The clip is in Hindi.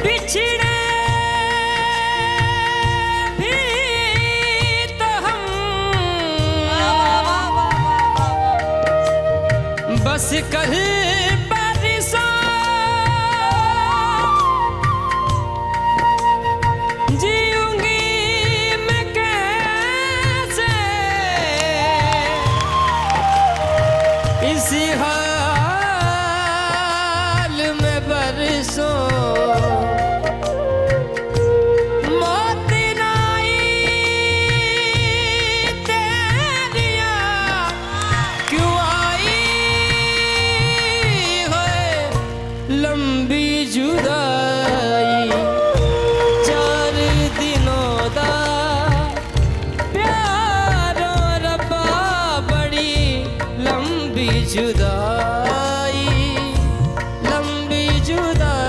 बिछड़े भी तो हम बस कर बारिशों जीऊंगी मैं कैसे इसी हाल में बरसों